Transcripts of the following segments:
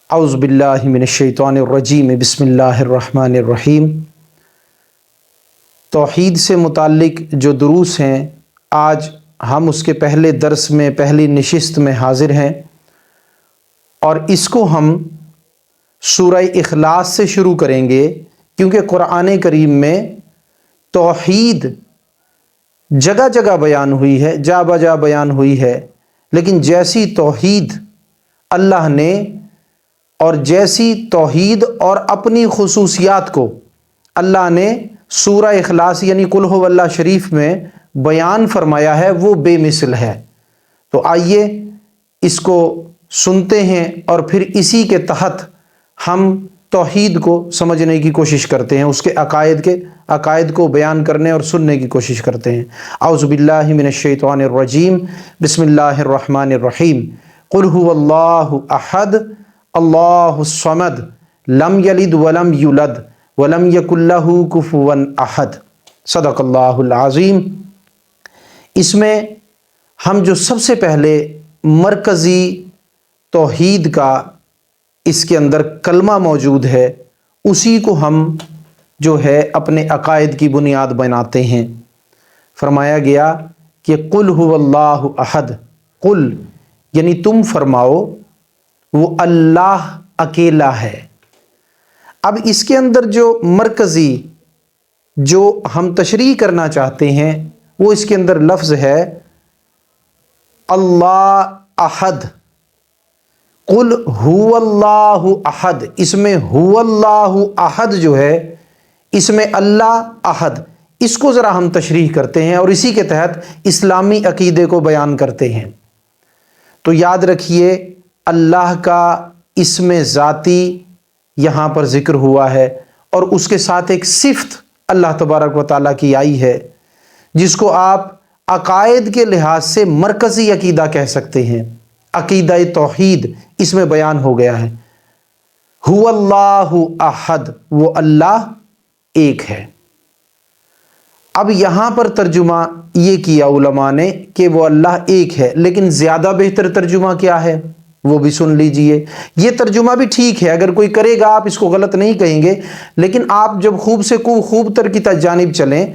اعوذ باللہ من الشیطان الرجیم بسم اللہ الرحمن الرحیم۔ توحید سے متعلق جو دروس ہیں، آج ہم اس کے پہلے درس میں، پہلی نشست میں حاضر ہیں، اور اس کو ہم سورہ اخلاص سے شروع کریں گے، کیونکہ قرآن کریم میں توحید جگہ جگہ بیان ہوئی ہے، جا بجا بیان ہوئی ہے، لیکن جیسی توحید اللہ نے اور جیسی توحید اور اپنی خصوصیات کو اللہ نے سورہ اخلاص یعنی قل ہو اللہ شریف میں بیان فرمایا ہے، وہ بے مثل ہے۔ تو آئیے اس کو سنتے ہیں اور پھر اسی کے تحت ہم توحید کو سمجھنے کی کوشش کرتے ہیں، اس کے عقائد کو بیان کرنے اور سننے کی کوشش کرتے ہیں۔ اعوذ باللہ من الشیطان الرجیم بسم اللہ الرحمن الرحیم۔ قل هو اللہ احد اللہ الصمد لم یلد ولم یولد ولم یکن لہ کفوا احد۔ صدق اللہ العظیم۔ اس میں ہم جو سب سے پہلے مرکزی توحید کا اس کے اندر کلمہ موجود ہے، اسی کو ہم جو ہے اپنے عقائد کی بنیاد بناتے ہیں۔ فرمایا گیا کہ قل هو اللہ احد، قل یعنی تم فرماؤ وہ اللہ اکیلا ہے۔ اب اس کے اندر جو مرکزی جو ہم تشریح کرنا چاہتے ہیں وہ اس کے اندر لفظ ہے اللہ احد۔ قل هو اللہ احد، اس میں هو اللہ احد جو ہے، اس میں اللہ احد، اس کو ذرا ہم تشریح کرتے ہیں اور اسی کے تحت اسلامی عقیدے کو بیان کرتے ہیں۔ تو یاد رکھیے اللہ کا اسم ذاتی یہاں پر ذکر ہوا ہے، اور اس کے ساتھ ایک صفت اللہ تبارک و تعالیٰ کی آئی ہے، جس کو آپ عقائد کے لحاظ سے مرکزی عقیدہ کہہ سکتے ہیں۔ عقیدہ توحید اس میں بیان ہو گیا ہے، هو اللہ احد، وہ اللہ ایک ہے۔ اب یہاں پر ترجمہ یہ کیا علماء نے کہ وہ اللہ ایک ہے، لیکن زیادہ بہتر ترجمہ کیا ہے وہ بھی سن لیجئے۔ یہ ترجمہ بھی ٹھیک ہے، اگر کوئی کرے گا آپ اس کو غلط نہیں کہیں گے، لیکن آپ جب خوب سے خوب تر کی جانب چلیں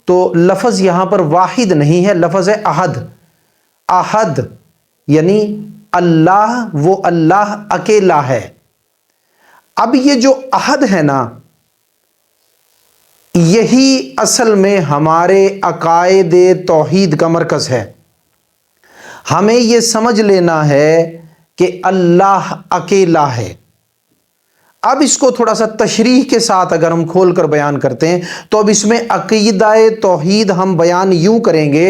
تو لفظ یہاں پر واحد نہیں ہے، لفظ ہے احد۔ احد یعنی اللہ، وہ اللہ اکیلا ہے۔ اب یہ جو احد ہے نا، یہی اصل میں ہمارے عقائد توحید کا مرکز ہے۔ ہمیں یہ سمجھ لینا ہے کہ اللہ اکیلا ہے۔ اب اس کو تھوڑا سا تشریح کے ساتھ اگر ہم کھول کر بیان کرتے ہیں تو اب اس میں عقیدہ توحید ہم بیان یوں کریں گے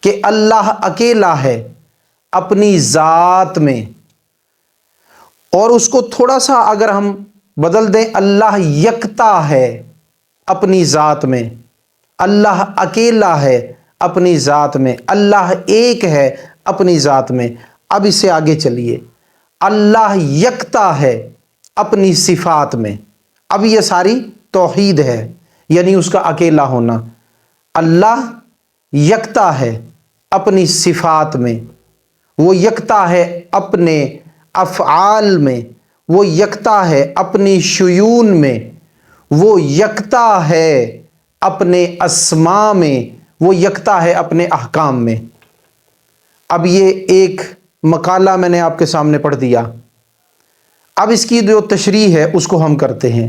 کہ اللہ اکیلا ہے اپنی ذات میں، اور اس کو تھوڑا سا اگر ہم بدل دیں، اللہ یکتا ہے اپنی ذات میں، اللہ اکیلا ہے اپنی ذات میں، اللہ ایک ہے اپنی ذات میں۔ اب اس سے آگے چلیے، اللہ یکتا ہے اپنی صفات میں۔ اب یہ ساری توحید ہے، یعنی اس کا اکیلا ہونا۔ اللہ یکتا ہے اپنی صفات میں، وہ یکتا ہے اپنے افعال میں، وہ یکتا ہے اپنی شیون میں، وہ یکتا ہے اپنے اسماء میں، وہ یکتا ہے اپنے احکام میں۔ اب یہ ایک مقالہ میں نے آپ کے سامنے پڑھ دیا، اب اس کی جو تشریح ہے اس کو ہم کرتے ہیں۔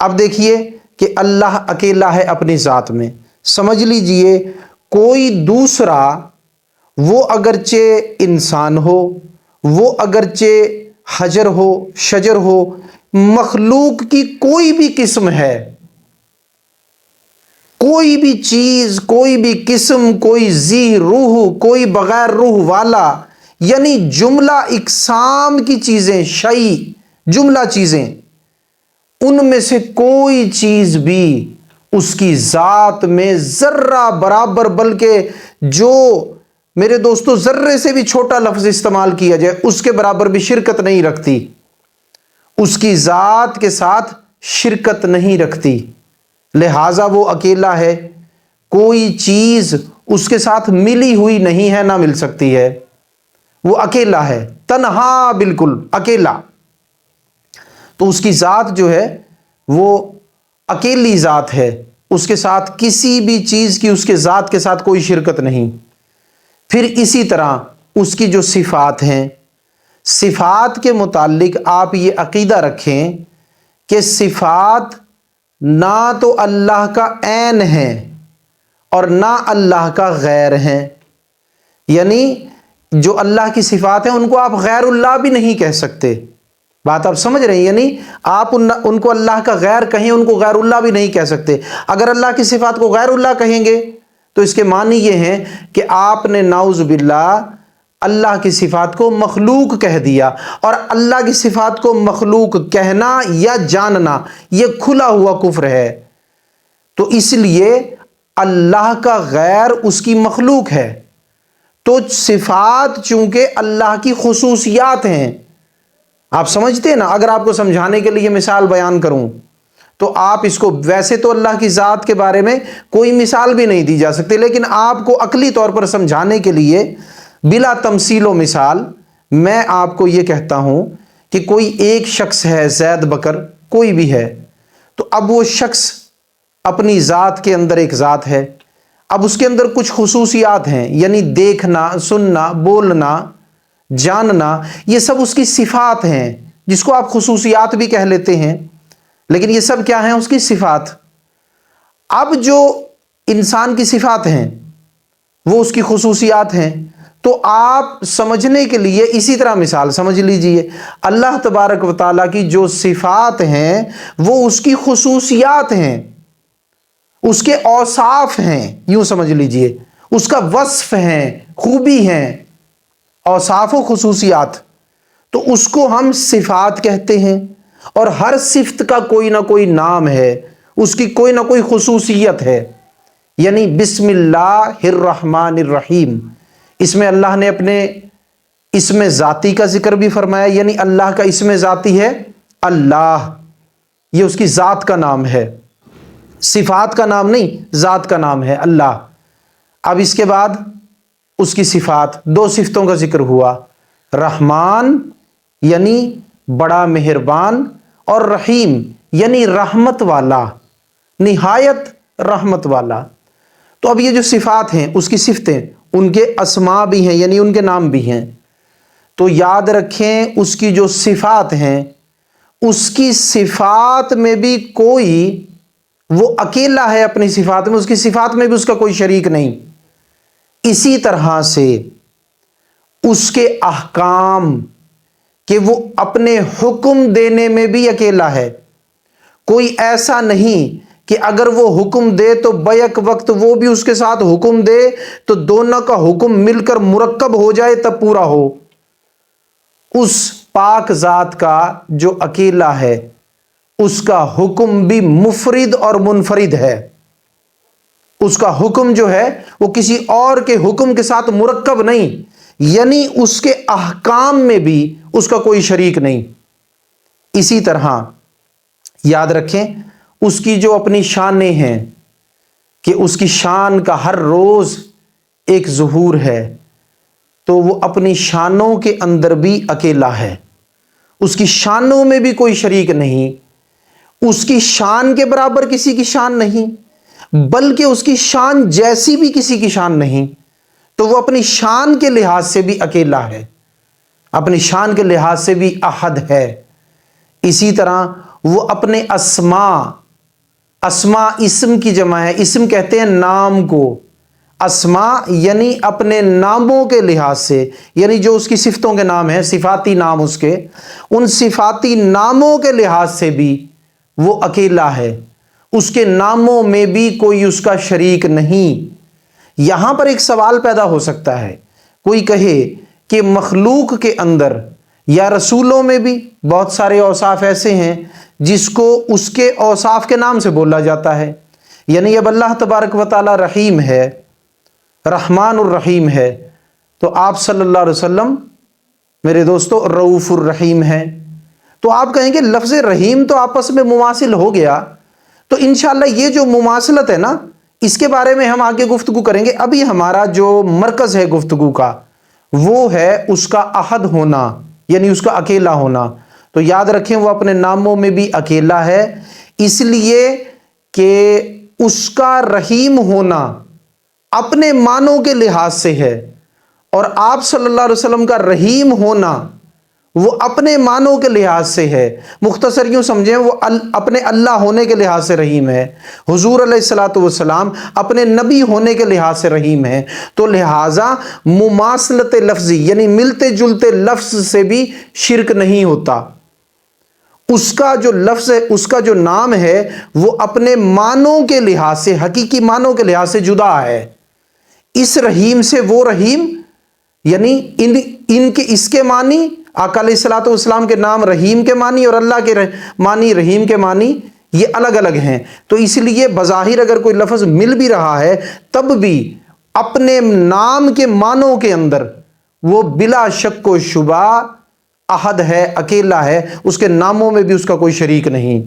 اب دیکھیے کہ اللہ اکیلا ہے اپنی ذات میں، سمجھ لیجئے کوئی دوسرا، وہ اگرچہ انسان ہو، وہ اگرچہ حجر ہو، شجر ہو، مخلوق کی کوئی بھی قسم ہے، کوئی بھی چیز، کوئی بھی قسم، کوئی ذی روح، کوئی بغیر روح والا، یعنی جملہ اقسام کی چیزیں، شیء جملہ چیزیں، ان میں سے کوئی چیز بھی اس کی ذات میں ذرہ برابر، بلکہ جو میرے دوستو ذرے سے بھی چھوٹا لفظ استعمال کیا جائے اس کے برابر بھی شرکت نہیں رکھتی، اس کی ذات کے ساتھ شرکت نہیں رکھتی۔ لہٰذا وہ اکیلا ہے، کوئی چیز اس کے ساتھ ملی ہوئی نہیں ہے، نہ مل سکتی ہے، وہ اکیلا ہے، تنہا، بالکل اکیلا۔ تو اس کی ذات جو ہے وہ اکیلی ذات ہے، اس کے ساتھ کسی بھی چیز کی، اس کے ذات کے ساتھ کوئی شرکت نہیں۔ پھر اسی طرح اس کی جو صفات ہیں، صفات کے متعلق آپ یہ عقیدہ رکھیں کہ صفات نہ تو اللہ کا عین ہے اور نہ اللہ کا غیر ہیں، یعنی جو اللہ کی صفات ہیں ان کو آپ غیر اللہ بھی نہیں کہہ سکتے۔ بات آپ سمجھ رہے ہیں؟ یعنی آپ ان کو اللہ کا غیر کہیں، ان کو غیر اللہ بھی نہیں کہہ سکتے۔ اگر اللہ کی صفات کو غیر اللہ کہیں گے تو اس کے معنی یہ ہیں کہ آپ نے نعوذ باللہ اللہ کی صفات کو مخلوق کہہ دیا، اور اللہ کی صفات کو مخلوق کہنا یا جاننا یہ کھلا ہوا کفر ہے۔ تو اس لیے اللہ کا غیر اس کی مخلوق ہے، تو صفات چونکہ اللہ کی خصوصیات ہیں، آپ سمجھتے ہیں نا؟ اگر آپ کو سمجھانے کے لیے مثال بیان کروں تو آپ اس کو، ویسے تو اللہ کی ذات کے بارے میں کوئی مثال بھی نہیں دی جا سکتی، لیکن آپ کو عقلی طور پر سمجھانے کے لیے بلا تمثیل و مثال میں آپ کو یہ کہتا ہوں کہ کوئی ایک شخص ہے، زید بکر کوئی بھی ہے، تو اب وہ شخص اپنی ذات کے اندر ایک ذات ہے، اب اس کے اندر کچھ خصوصیات ہیں، یعنی دیکھنا، سننا، بولنا، جاننا، یہ سب اس کی صفات ہیں، جس کو آپ خصوصیات بھی کہہ لیتے ہیں، لیکن یہ سب کیا ہیں؟ اس کی صفات۔ اب جو انسان کی صفات ہیں وہ اس کی خصوصیات ہیں، تو آپ سمجھنے کے لیے اسی طرح مثال سمجھ لیجئے، اللہ تبارک و تعالیٰ کی جو صفات ہیں وہ اس کی خصوصیات ہیں، اس کے اوصاف ہیں، یوں سمجھ لیجئے، اس کا وصف ہیں، خوبی ہیں، اوصاف و خصوصیات، تو اس کو ہم صفات کہتے ہیں۔ اور ہر صفت کا کوئی نہ کوئی نام ہے، اس کی کوئی نہ کوئی خصوصیت ہے، یعنی بسم اللہ الرحمن الرحیم، اس میں اللہ نے اپنے اسم ذاتی کا ذکر بھی فرمایا، یعنی اللہ کا اسم ذاتی ہے اللہ، یہ اس کی ذات کا نام ہے، صفات کا نام نہیں، ذات کا نام ہے اللہ۔ اب اس کے بعد اس کی صفات، دو صفتوں کا ذکر ہوا، رحمان یعنی بڑا مہربان، اور رحیم یعنی رحمت والا، نہایت رحمت والا۔ تو اب یہ جو صفات ہیں، اس کی صفتیں، ان کے اسماء بھی ہیں، یعنی ان کے نام بھی ہیں۔ تو یاد رکھیں اس کی جو صفات ہیں، اس کی صفات میں بھی کوئی، وہ اکیلا ہے اپنی صفات میں، اس کی صفات میں بھی اس کا کوئی شریک نہیں۔ اسی طرح سے اس کے احکام کہ وہ اپنے حکم دینے میں بھی اکیلا ہے، کوئی ایسا نہیں کہ اگر وہ حکم دے تو بیک وقت وہ بھی اس کے ساتھ حکم دے تو دونوں کا حکم مل کر مرکب ہو جائے تب پورا ہو۔ اس پاک ذات کا جو اکیلا ہے، اس کا حکم بھی مفرد اور منفرد ہے، اس کا حکم جو ہے وہ کسی اور کے حکم کے ساتھ مرکب نہیں، یعنی اس کے احکام میں بھی اس کا کوئی شریک نہیں۔ اسی طرح یاد رکھیں اس کی جو اپنی شانیں ہیں کہ اس کی شان کا ہر روز ایک ظہور ہے، تو وہ اپنی شانوں کے اندر بھی اکیلا ہے، اس کی شانوں میں بھی کوئی شریک نہیں، اس کی شان کے برابر کسی کی شان نہیں، بلکہ اس کی شان جیسی بھی کسی کی شان نہیں، تو وہ اپنی شان کے لحاظ سے بھی اکیلا ہے، اپنی شان کے لحاظ سے بھی احد ہے۔ اسی طرح وہ اپنے اسماء اسم کی جمع ہے، اسم کہتے ہیں نام کو، اسماء یعنی اپنے ناموں کے لحاظ سے، یعنی جو اس کی صفتوں کے نام ہیں، صفاتی نام اس کے، ان صفاتی ناموں کے لحاظ سے بھی وہ اکیلا ہے، اس کے ناموں میں بھی کوئی اس کا شریک نہیں۔ یہاں پر ایک سوال پیدا ہو سکتا ہے، کوئی کہے کہ مخلوق کے اندر یا رسولوں میں بھی بہت سارے اوصاف ایسے ہیں جس کو اس کے اوصاف کے نام سے بولا جاتا ہے، یعنی اب اللہ تبارک و تعالی رحیم ہے، رحمان الرحیم ہے، تو آپ صلی اللہ علیہ وسلم میرے دوستو رؤوف الرحیم ہے، تو آپ کہیں گے لفظ رحیم تو آپس میں مماثل ہو گیا، تو انشاءاللہ یہ جو مماثلت ہے نا، اس کے بارے میں ہم آگے گفتگو کریں گے۔ ابھی ہمارا جو مرکز ہے گفتگو کا وہ ہے اس کا احد ہونا، یعنی اس کا اکیلا ہونا۔ تو یاد رکھیں وہ اپنے ناموں میں بھی اکیلا ہے، اس لیے کہ اس کا رحیم ہونا اپنے معنوں کے لحاظ سے ہے، اور آپ صلی اللہ علیہ وسلم کا رحیم ہونا وہ اپنے معنوں کے لحاظ سے ہے۔ مختصر یوں سمجھیں، وہ اپنے اللہ ہونے کے لحاظ سے رحیم ہے، حضور علیہ الصلوۃ والسلام اپنے نبی ہونے کے لحاظ سے رحیم ہے۔ تو لہٰذا مماثلت لفظی یعنی ملتے جلتے لفظ سے بھی شرک نہیں ہوتا۔ اس کا جو لفظ ہے، اس کا جو نام ہے، وہ اپنے معنوں کے لحاظ سے، حقیقی معنوں کے لحاظ سے جدا ہے۔ اس رحیم سے وہ رحیم، یعنی ان کے اس کے معنی، آقا علیہ الصلوۃ والسلام کے نام رحیم کے معنی اور اللہ کے معنی رحیم کے معنی یہ الگ الگ ہیں۔ تو اس لیے بظاہر اگر کوئی لفظ مل بھی رہا ہے تب بھی اپنے نام کے معنوں کے اندر وہ بلا شک و شبہ احد ہے، اکیلا ہے، اس کے ناموں میں بھی اس کا کوئی شریک نہیں،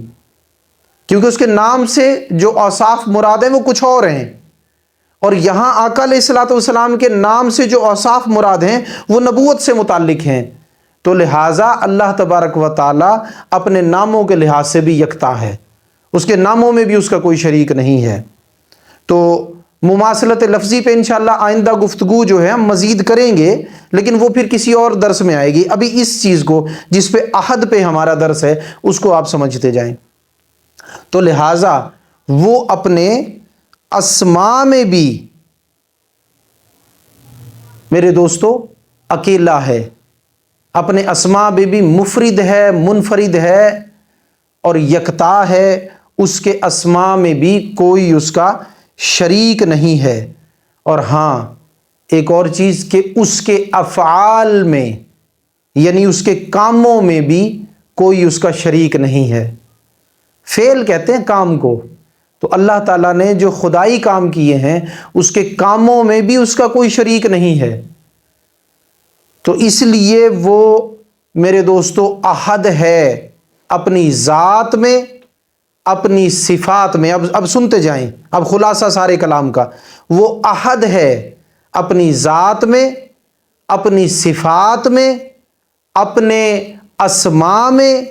کیونکہ اس کے نام سے جو اوصاف مراد ہیں وہ کچھ اور ہیں، اور یہاں آقا علیہ الصلوۃ والسلام کے نام سے جو اوصاف مراد ہیں وہ نبوت سے متعلق ہیں۔ تو لہٰذا اللہ تبارک و تعالی اپنے ناموں کے لحاظ سے بھی یکتا ہے، اس کے ناموں میں بھی اس کا کوئی شریک نہیں ہے۔ تو مماثلت لفظی پہ انشاءاللہ آئندہ گفتگو جو ہے ہم مزید کریں گے، لیکن وہ پھر کسی اور درس میں آئے گی۔ ابھی اس چیز کو جس پہ احد پہ ہمارا درس ہے اس کو آپ سمجھتے جائیں۔ تو لہٰذا وہ اپنے اسماء میں بھی میرے دوستو اکیلا ہے، اپنے اسماء میں بھی مفرد ہے، منفرد ہے اور یکتا ہے، اس کے اسماء میں بھی کوئی اس کا شریک نہیں ہے۔ اور ہاں ایک اور چیز کہ اس کے افعال میں یعنی اس کے کاموں میں بھی کوئی اس کا شریک نہیں ہے۔ فعل کہتے ہیں کام کو، تو اللہ تعالیٰ نے جو خدائی کام کیے ہیں اس کے کاموں میں بھی اس کا کوئی شریک نہیں ہے۔ تو اس لیے وہ میرے دوستو احد ہے اپنی ذات میں، اپنی صفات میں۔ اب سنتے جائیں، اب خلاصہ سارے کلام کا، وہ احد ہے اپنی ذات میں، اپنی صفات میں، اپنے اسماء میں،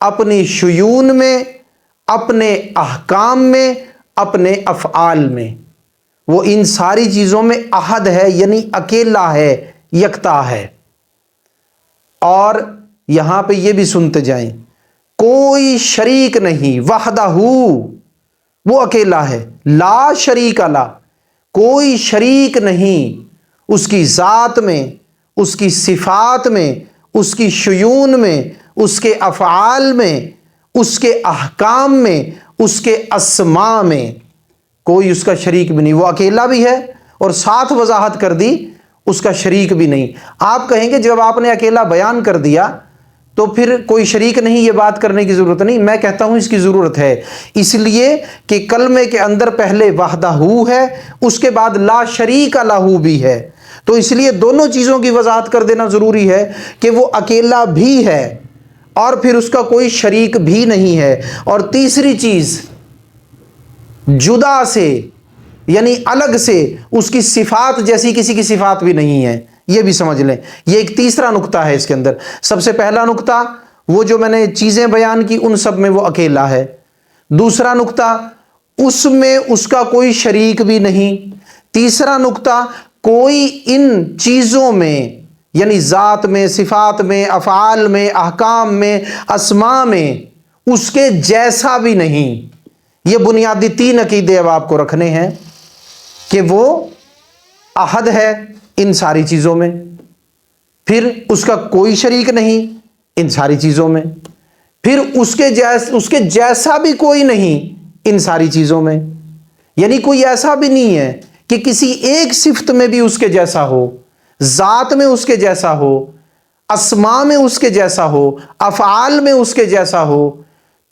اپنی شیون میں، اپنے احکام میں، اپنے افعال میں۔ وہ ان ساری چیزوں میں احد ہے، یعنی اکیلا ہے، یکتا ہے۔ اور یہاں پہ یہ بھی سنتے جائیں، کوئی شریک نہیں، وحدہ، وہ اکیلا ہے، لا شریک لا، کوئی شریک نہیں اس کی ذات میں، اس کی صفات میں، اس کی شیون میں، اس کے افعال میں، اس کے احکام میں، اس کے اسماء میں، کوئی اس کا شریک بھی نہیں۔ وہ اکیلا بھی ہے اور ساتھ وضاحت کر دی اس کا شریک بھی نہیں۔ آپ کہیں گے جب آپ نے اکیلا بیان کر دیا تو پھر کوئی شریک نہیں، یہ بات کرنے کی ضرورت نہیں۔ میں کہتا ہوں اس کی ضرورت ہے، اس لیے کہ کلمے کے اندر پہلے وحدہ ہے، اس کے بعد لا شریک لہ بھی ہے، تو اس لیے دونوں چیزوں کی وضاحت کر دینا ضروری ہے کہ وہ اکیلا بھی ہے اور پھر اس کا کوئی شریک بھی نہیں ہے۔ اور تیسری چیز، جدا سے یعنی الگ سے اس کی صفات جیسی کسی کی صفات بھی نہیں ہے، یہ بھی سمجھ لیں۔ یہ ایک تیسرا نقطہ ہے اس کے اندر۔ سب سے پہلا نقطہ وہ جو میں نے چیزیں بیان کی ان سب میں وہ اکیلا ہے۔ دوسرا نقطہ اس میں اس کا کوئی شریک بھی نہیں۔ تیسرا نقطہ کوئی ان چیزوں میں یعنی ذات میں، صفات میں، افعال میں، احکام میں، اسماء میں اس کے جیسا بھی نہیں۔ یہ بنیادی تین عقیدے اب آپ کو رکھنے ہیں کہ وہ احد ہے ان ساری چیزوں میں، پھر اس کا کوئی شریک نہیں ان ساری چیزوں میں، پھر اس کے جیسا بھی کوئی نہیں ان ساری چیزوں میں، یعنی کوئی ایسا بھی نہیں ہے کہ کسی ایک صفت میں بھی اس کے جیسا ہو، ذات میں اس کے جیسا ہو، اسماء میں اس کے جیسا ہو، افعال میں اس کے جیسا ہو۔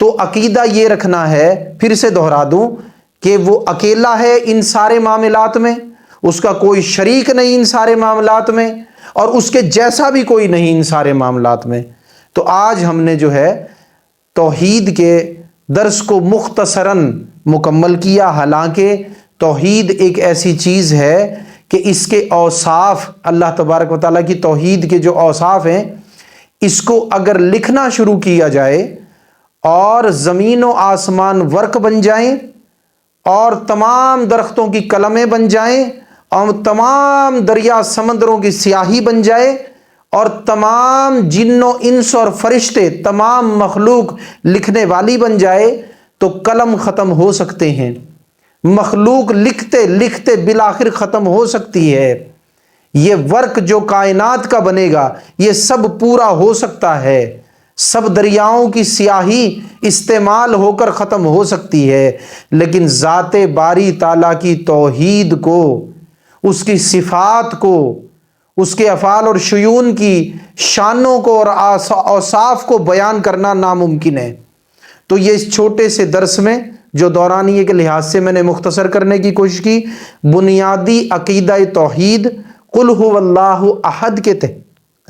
تو عقیدہ یہ رکھنا ہے، پھر سے دہرا دوں، کہ وہ اکیلا ہے ان سارے معاملات میں، اس کا کوئی شریک نہیں ان سارے معاملات میں، اور اس کے جیسا بھی کوئی نہیں ان سارے معاملات میں۔ تو آج ہم نے جو ہے توحید کے درس کو مختصراً مکمل کیا، حالانکہ توحید ایک ایسی چیز ہے کہ اس کے اوصاف، اللہ تبارک و تعالیٰ کی توحید کے جو اوصاف ہیں، اس کو اگر لکھنا شروع کیا جائے اور زمین و آسمان ورق بن جائیں اور تمام درختوں کی قلمیں بن جائیں اور تمام دریا سمندروں کی سیاہی بن جائے اور تمام جن و انس اور فرشتے تمام مخلوق لکھنے والی بن جائے تو قلم ختم ہو سکتے ہیں، مخلوق لکھتے لکھتے بالآخر ختم ہو سکتی ہے، یہ ورق جو کائنات کا بنے گا یہ سب پورا ہو سکتا ہے، سب دریاؤں کی سیاہی استعمال ہو کر ختم ہو سکتی ہے، لیکن ذات باری تعالیٰ کی توحید کو، اس کی صفات کو، اس کے افعال اور شیون کی شانوں کو اور اوصاف کو بیان کرنا ناممکن ہے۔ تو یہ اس چھوٹے سے درس میں جو دورانیے کے لحاظ سے میں نے مختصر کرنے کی کوشش کی، بنیادی عقیدہ توحید قل هو اللہ احد کے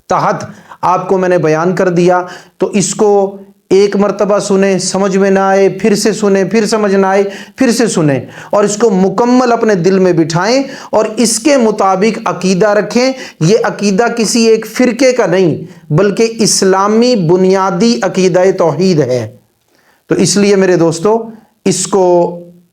تحت آپ کو میں نے بیان کر دیا۔ تو اس کو ایک مرتبہ سنیں، سمجھ میں نہ آئے پھر سے سنیں، پھر سمجھ نہ آئے پھر سے سنیں، اور اس کو مکمل اپنے دل میں بٹھائیں اور اس کے مطابق عقیدہ رکھیں۔ یہ عقیدہ کسی ایک فرقے کا نہیں بلکہ اسلامی بنیادی عقیدہ توحید ہے۔ تو اس لیے میرے دوستو اس کو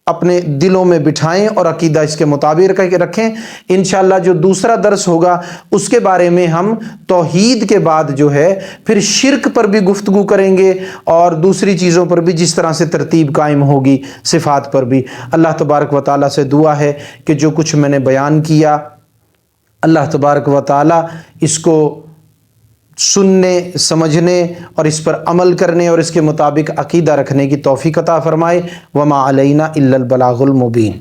اپنے دلوں میں بٹھائیں اور عقیدہ اس کے مطابق رکھیں۔ انشاءاللہ جو دوسرا درس ہوگا اس کے بارے میں ہم توحید کے بعد جو ہے پھر شرک پر بھی گفتگو کریں گے اور دوسری چیزوں پر بھی، جس طرح سے ترتیب قائم ہوگی صفات پر بھی۔ اللہ تبارک و تعالیٰ سے دعا ہے کہ جو کچھ میں نے بیان کیا اللہ تبارک و تعالیٰ اس کو سننے، سمجھنے اور اس پر عمل کرنے اور اس کے مطابق عقیدہ رکھنے کی توفیق عطا فرمائے۔ وما علینا الا البلاغ المبین۔